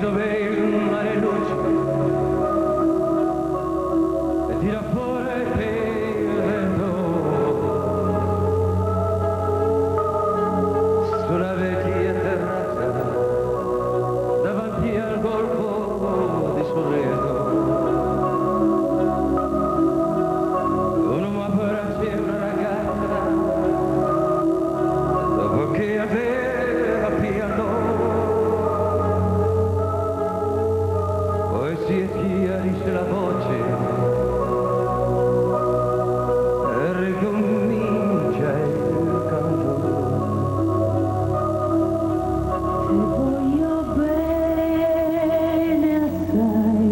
dove il mare luce e tira fuori il vento sulla vecchia terrazza davanti al golfo di Sorrento. Un uomo abbraccia una ragazza dopo che aveva pianto. Poi si schiarisce la voce e ricomincia il canto. Ti voglio bene assai,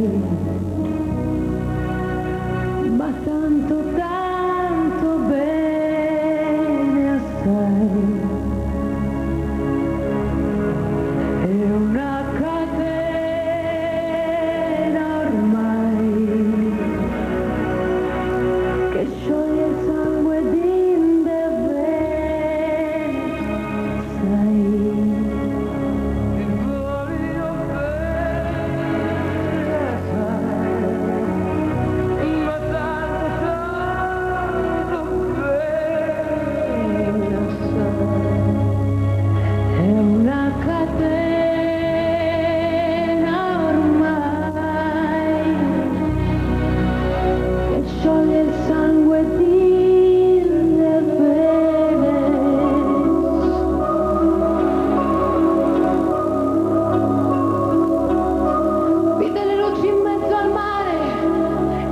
ma tanto tanto bene assai. È una catena ormai che scioglie il sangue d'inde bene, sai. Ti voglio bene assai, ma tanto tanto bene assai. È una catena ormai che scioglie il sangue di le vene. Vide le luci in mezzo al mare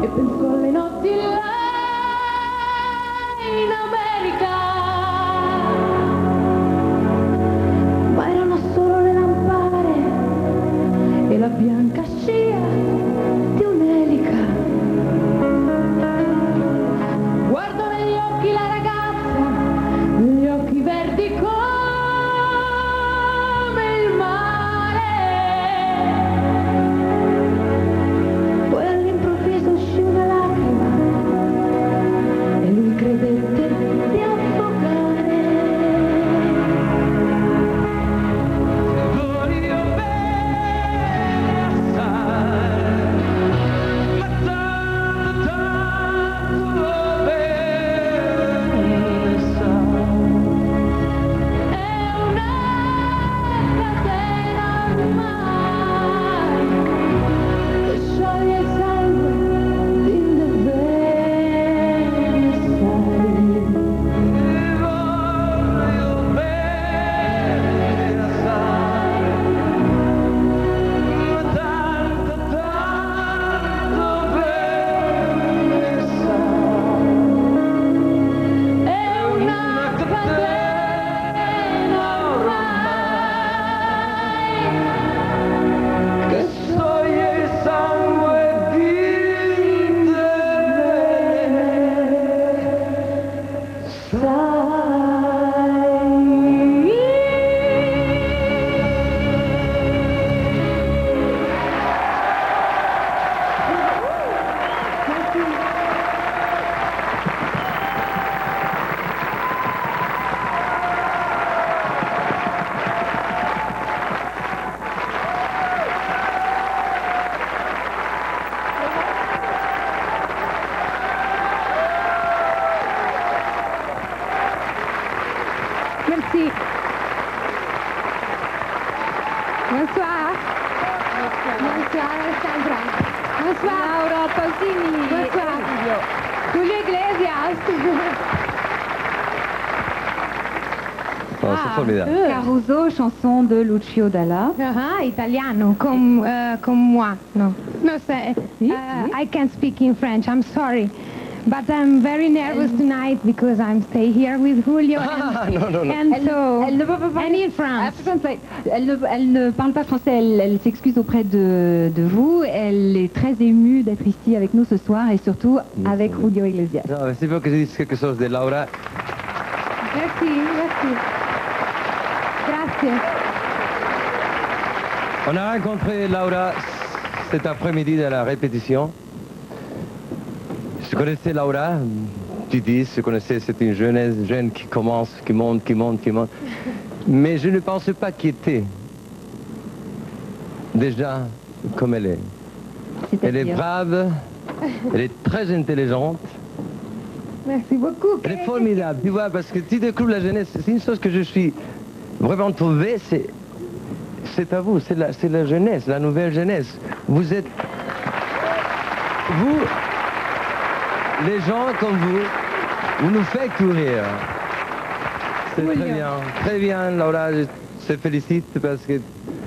e penso alle notti là in America. Ma erano solo le lampare e la bianca scia di un'elica. Guardo negli occhi la ragazza, negli occhi verdi come il mare. Poi all'improvviso uscì una lacrima e lui credette di affogare. Ti voglio bene assai, ma tanto tanto bene assai. È una catena ormai che scioglie il sangue di le vene, sai. Ti voglio bene assai, ma tanto tanto bene assai. È una catena ormai Che scioglie il sangue di te. sai. Merci. Bonsoir. Bonsoir Alessandra. Bonsoir Laura Pausini. Bonsoir Julio Iglesias. Oh, c'est formidable. Caruso, chanson de Lucio Dalla. Italiano, comme moi. No, say, I can't speak in French, I'm sorry. But I'm very nervous tonight because I'm stay here with Julio and, No, no, no. and so Elle ne peut pas and parler. in France. Elle ne parle pas français, elle s'excuse auprès de vous. Elle est très émue d'être ici avec nous ce soir et surtout avec Julio Iglesias. Non, mais c'est pour que je dise quelque chose de Laura. Merci, merci. Grazie. On a rencontré Laura cet après-midi de la répétition. Je connaissais Laura, tu dis, je connaissais, c'est une jeune qui commence, qui monte. Mais je ne pensais pas qu'il était déjà comme elle est. Elle est C'est-à-dire brave, elle est très intelligente, Merci beaucoup. elle est formidable, tu vois, parce que tu découvres la jeunesse, c'est une chose que je suis vraiment trouvé, c'est à vous, c'est la jeunesse, la nouvelle jeunesse. Vous, les gens comme vous nous faites courir. C'est très bien, Laura, je te félicite parce que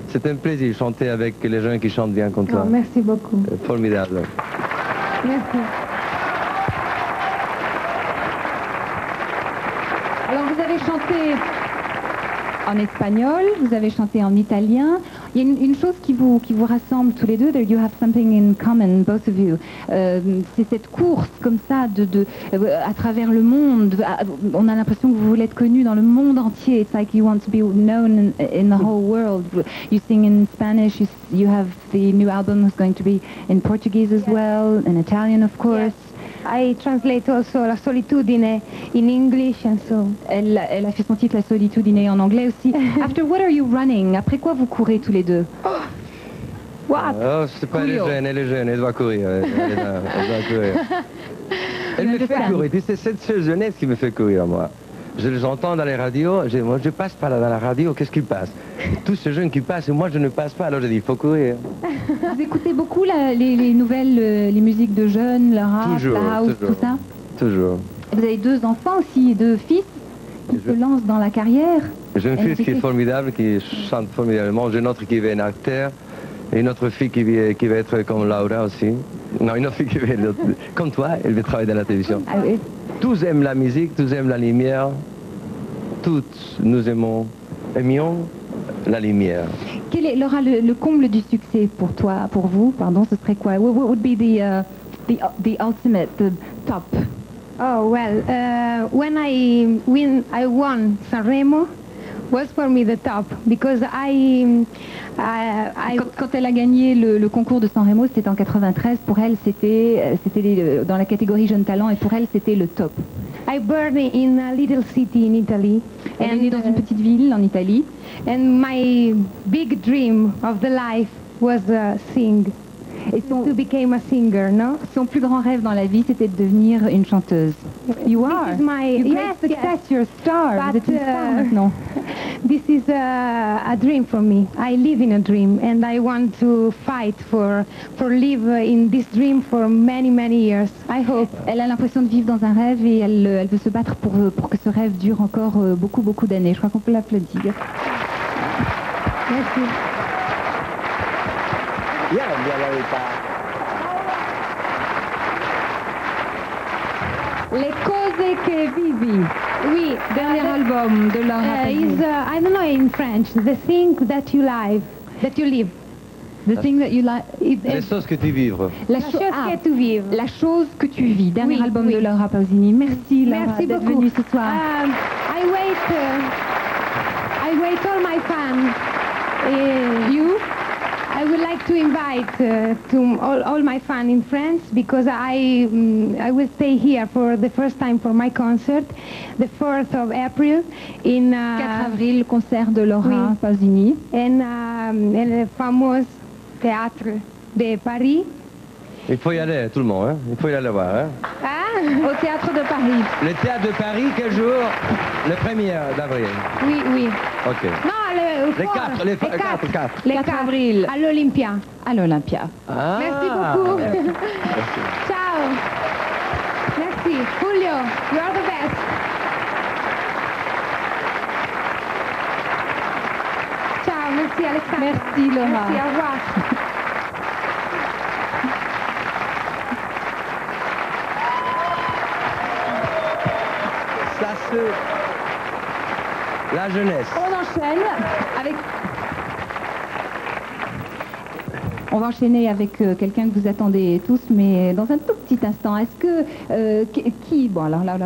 c'est un plaisir de chanter avec les gens qui chantent bien comme toi. Oh, merci beaucoup. Formidable. Merci. Alors vous avez chanté en espagnol, vous avez chanté en italien. Il y a une chose qui vous rassemble tous les deux, that you have something in common, both of you. C'est cette course comme ça à travers le monde. On a l'impression que vous voulez être connu dans le monde entier. It's like you want to be known in the whole world. You sing in Spanish, you have the new album is going to be in Portuguese as well, in Italian of course. I translate also La Solitudine in English and so. Elle a fait son titre La Solitudine en anglais aussi. After what are you running? Après quoi vous courez tous les deux? What? Oh, c'est pas Julio. elle est jeune, elle doit courir. Elle doit courir. Elle me fait courir, puis c'est cette seule jeunesse qui me fait courir, moi. Je les entends dans les radios, moi je passe pas là dans la radio, qu'est-ce qui passe? Tous ces jeunes qui passent, et moi je ne passe pas, alors je dis, il faut courir. Vous écoutez beaucoup les nouvelles, les musiques de jeunes, le rap, Toujours, la house, toujours. tout ça? Toujours. Vous avez deux enfants aussi, deux fils qui se lancent dans la carrière. J'ai un fils qui est musique. formidable, qui chante formidablement, j'ai une autre qui va être acteur, et une autre fille qui va être comme Laura aussi. Non, une autre fille qui va être comme toi, elle va travailler dans la télévision. Ah oui. Tous aiment la musique, tous aiment la lumière, tous nous aimions la lumière. Quel est, Laura, le comble du succès pour toi, pour vous, pardon, ce serait quoi? What would be the ultimate, the top? Oh well, when I won Sanremo was for me the top because Quand elle a gagné le concours de San Remo, c'était en 93. Pour elle, c'était dans la catégorie Jeune Talent, et pour elle, c'était le top. I born in a little city in Italy, Elle est née dans une petite ville en Italie. and my big dream of the life was sing. Et To become a singer, no? son plus grand rêve dans la vie, c'était de devenir une chanteuse. You This are. is my You great yes, success, yes. you're a star. Vous But, êtes une star maintenant. This is a dream for me. I live in a dream, and I want to fight for live in this dream for many years. I hope. Elle a l'impression de vivre dans un rêve et elle veut se battre pour que ce rêve dure encore beaucoup d'années. Je crois qu'on peut l'applaudir. Merci. Les cose che vivi. Oui, Dernier album de Laura is Pausini. I don't know in French. The thing that you live, that you live. The thing that you like. Les choses que tu vivres. La chose que tu vives. La chose que tu vis. Dernier Oui, album oui. de Laura Pausini. Merci Laura Merci d'être beaucoup. venue ce soir. I wait all my fans. You? I would like to invite to all my fans in France because I will stay here for the first time for my concert, the 4th of April in 4 avril, concert de Laura Oui. Pausini. en el fameux théâtre de Paris. Il faut y aller, tout le monde, hein? Il faut y aller voir. Hein? Ah, Au théâtre de Paris. Le théâtre de Paris, quel jour? Le 1er d'avril. oui. Ok. Non, Les quatre, les quatre. Les 4 quatre. avril. À l'Olympia. À l'Olympia. Ah. Merci beaucoup. Merci. Ciao. Merci. Julio, you are the best. Ciao, merci Alexandre. Merci, Laura. Merci, au revoir. Ça, c'est la jeunesse. On enchaîne avec... On va enchaîner avec quelqu'un que vous attendez tous, mais dans un tout petit instant. Est-ce que... qui... Bon, alors là...